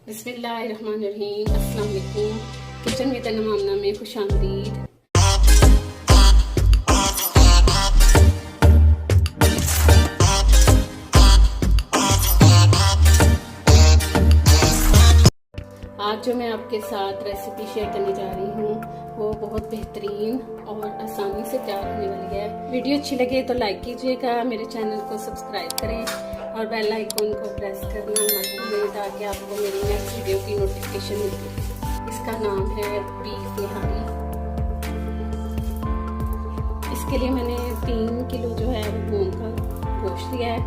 बिस्मिल्लाहिर्रहमानिर्रहीम। अस्सलाम वालेकुम। किचन विद अनमाना में खुशामदीद। आज जो मैं आपके साथ रेसिपी शेयर करने जा रही हूँ वो बहुत बेहतरीन और आसानी से तैयार होने वाली है। वीडियो अच्छी लगे तो लाइक कीजिएगा, मेरे चैनल को सब्सक्राइब करें और बेल आइकन को प्रेस करना मत भूलें ताकि आपको मेरी नेक्स्ट वीडियो की नोटिफिकेशन मिले। इसका नाम है बीफ निहारी। इसके लिए मैंने 3 किलो जो है वो मूंग का गोश्त लिया है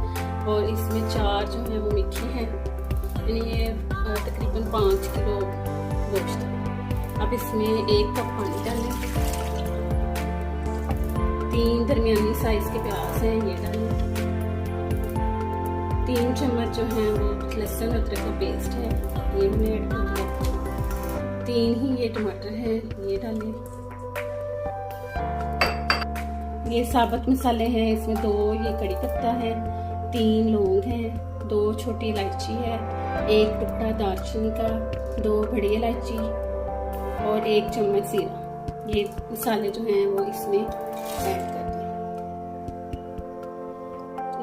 और इसमें 4 जो है वो मिर्ची है, यानी ये तकरीबन 5 किलो गोश्त। अब इसमें 1 कप पानी डालें। 3 दरमियानी साइज के प्याज हैं, ये डालें। 3 चम्मच जो है वो लहसुन अदरक का पेस्ट है, ये मैंने ऐड कर दिया। 3 ही ये टमाटर है, ये डालें। ये साबुत मसाले हैं, इसमें 2 ये कड़ी पत्ता है, 3 लौंग हैं, 2 छोटी इलायची है, 1 टुकड़ा दालचीनी का, 2 बड़ी इलायची और 1 चम्मच जीरा। ये मसाले जो हैं वो इसमें ऐड कर दें।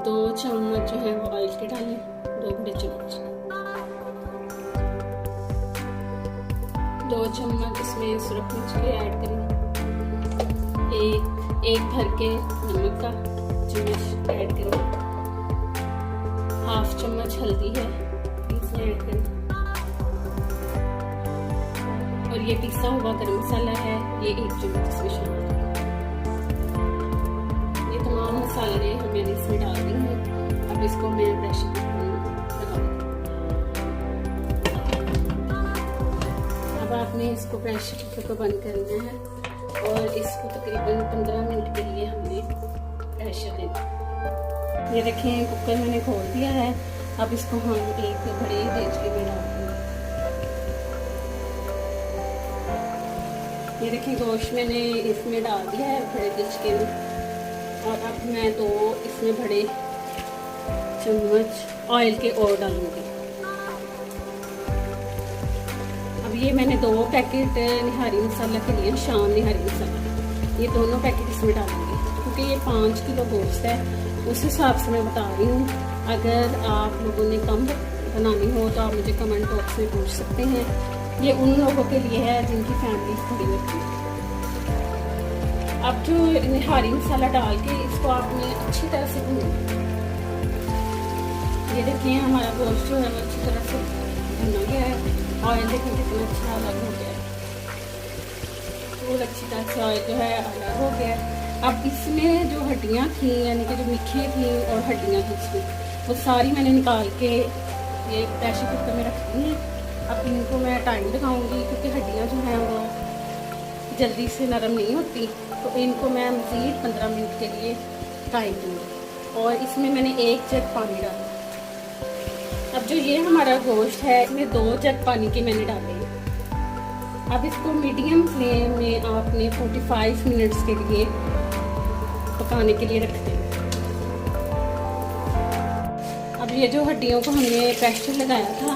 2 चम्मच जो है वो ऑयल के डालें, 2 बड़े चम्मच। 2 चम्मच इसमें सुरख मिर्च के ऐड करें। एक भर के नमक का चम्मच ऐड करें। 1/2 चम्मच हल्दी है, इसमें ऐड करें। और ये पिसा हुआ गरम मसाला है, ये 1 चम्मच इसमें शामिल करें। ये तमाम मसाले मैंने इसमें डाल दिए हैं। अब इसको मैं प्रेशर कुकर में लगाऊंगी। अब आपने इसको प्रेशर कुकर को बंद करना है और इसको तकरीबन 15 मिनट के लिए हमने प्रेशर देना। ये देखें कुकर मैंने खोल दिया है। अब इसको हम एक बड़े देचके में डाल देंगे। ये देखें गोश्त मैंने इसमें डाल दिया है बड़े देचके में और अब मैं 2 इसमें बड़े चम्मच ऑयल के और डालूंगी। अब ये मैंने 2 पैकेट निहारी मसाला के लिए, शाम निहारी मसाला, ये दोनों पैकेट इसमें डालूंगी क्योंकि ये 5 किलो गोश्त है, उस हिसाब से मैं बता रही हूँ। अगर आप लोगों ने कम बनानी हो तो आप मुझे कमेंट बॉक्स में पूछ सकते हैं। ये उन लोगों के लिए है जिनकी फैमिली थोड़ी होती है। अब जो निहारी मसाला डाल के इसको आपने अच्छी तरह से भूनना। ये देखिए हमारा गोश्त जो है वो अच्छी तरह से भुना गया है। ऑयल देखिए कितना अच्छा अलग हो गया है, बहुत अच्छी तरह से ऑयल जो है अलग हो गया है। अब इसमें जो हड्डियाँ थी, यानी कि जो मिर्चें थी और हड्डियाँ थी इसमें, वो सारी मैंने निकाल के ये प्रेशर कुकर में रख दी हैं। अब इनको मैं टाइम लगाऊंगी क्योंकि हड्डियाँ जो हैं वो जल्दी से नरम नहीं होती, तो इनको मैं मज़ीद 15 मिनट के लिए टाइम दूँगी। और इसमें मैंने 1 जग पानी डाला। अब जो ये हमारा गोश्त है इसमें 2 जग पानी के मैंने डाले हैं। अब इसको मीडियम फ्लेम में आपने 45 मिनट्स के लिए पकाने के लिए रख दें। अब ये जो हड्डियों को हमने प्रेशर लगाया था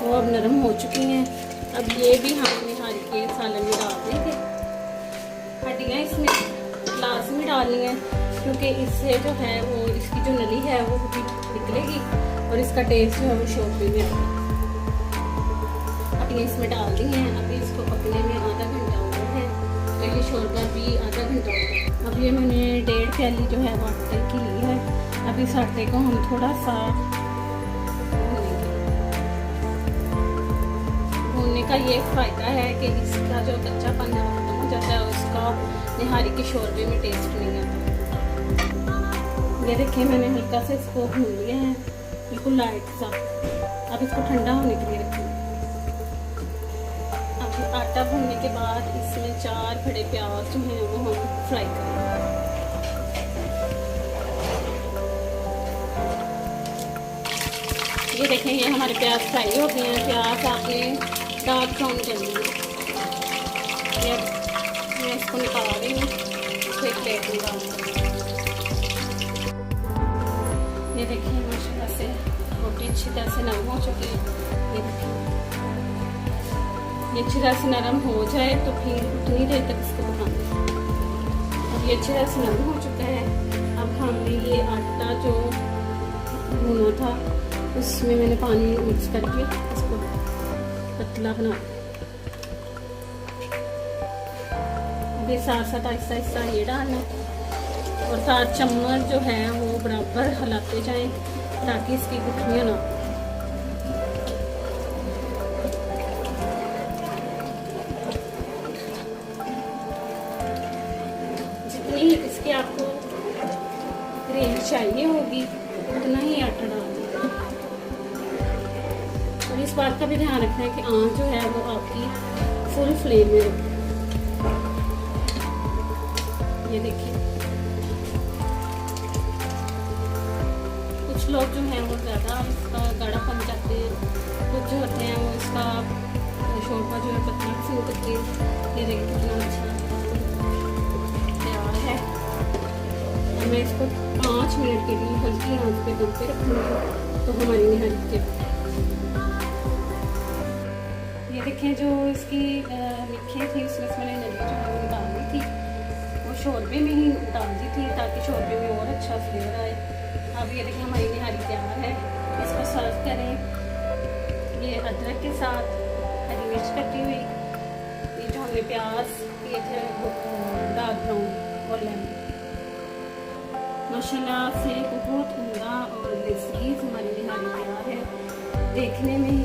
वो अब नरम हो चुकी हैं। अब ये भी हम निहारी के सालन में डाल देंगे। हड्डियाँ इसमें लाजमी डालनी है क्योंकि इससे जो है वो इसकी जो नली है वो भी निकलेगी और इसका टेस्ट जो है वो शोरबे में आएगा। हड्डियाँ इसमें डाल दी हैं। अभी इसको पकने में आधा घंटा हुआ है, तो ये शोरबा भी आधा घंटा होगा। अब ये मैंने 1.5 प्याली जो है वो आटे की ली है। अब इस आटे को हम थोड़ा सा भूनने का ये फ़ायदा है कि इसका जो कच्चापन है वो खत्म हो जाता है, उसका निहारी के शोरबे में टेस्ट नहीं आता। ये देखिए मैंने हल्का से इसको भून लिया है, बिल्कुल लाइट सा। अब इसको ठंडा होने के लिए रखेंगे। अब आटा भूनने के बाद इसमें 4 बड़े प्याज जो हैं वो हम फ्राई करेंगे। ये देखें ये हमारे प्याज फ्राई हो गए हैं। प्याज आपने डार्क ब्राउन करनी है। ये मैं इसको निकाल रही हूँ, इसको एक प्लेट में डाल दूँ। ये देखिए माशाल्लाह से रोटी अच्छी तरह से नरम हो चुकी है। ये देखिए ये अच्छी तरह से नरम हो जाए तो फिर उतनी देर तक इसको पकाना। अब ये अच्छी तरह से नरम हो चुका है। अब हमने ये आटा जो भुना था उसमें मैंने पानी मिक्स करके इसको पतला बना। अभी साथ साथ आहिस्ता आहिस्ता ये डालना और 7 चम्मच जो है वो बराबर हिलाते जाएं ताकि इसकी गुठलियाँ ना। जितनी इसकी आपको ग्रेवी चाहिए होगी उतना ही आटा डालना। और इस बात का भी ध्यान रखना है कि आंच जो है वो आपकी फुल फ्लेम में रखें। ये देखिए कुछ लोग जो हैं वो ज़्यादा इसका गाढ़ापन चाहते हैं, कुछ जो होते हैं वो इसका शोरबा जो है पतला पसंद करते हैं। ये देखिए कितना अच्छा तैयार है। और मैं इसको 5 मिनट के लिए हल्की आंच पे दम पे रखूँगी तो हमारी निहारी तैयार है। ये देखिए जो इसकी मिर्चें थी उसमें से मैंने नली जो है निकाल दी थी, वो शोरबे में ही डाल दी थी ताकि शोरबे में और अच्छा फ्लेवर आए। अब ये देखिए हमारी निहारी तैयार है। इसको सर्व करें ये अदरक के साथ, हरी मिर्च कटी हुई, ये जो हमने प्याज किए थे डार्क ब्राउन और लेमन। माशाल्लाह से बहुत उम्दा और लजीज हमारी निहारी तैयार है। देखने में ही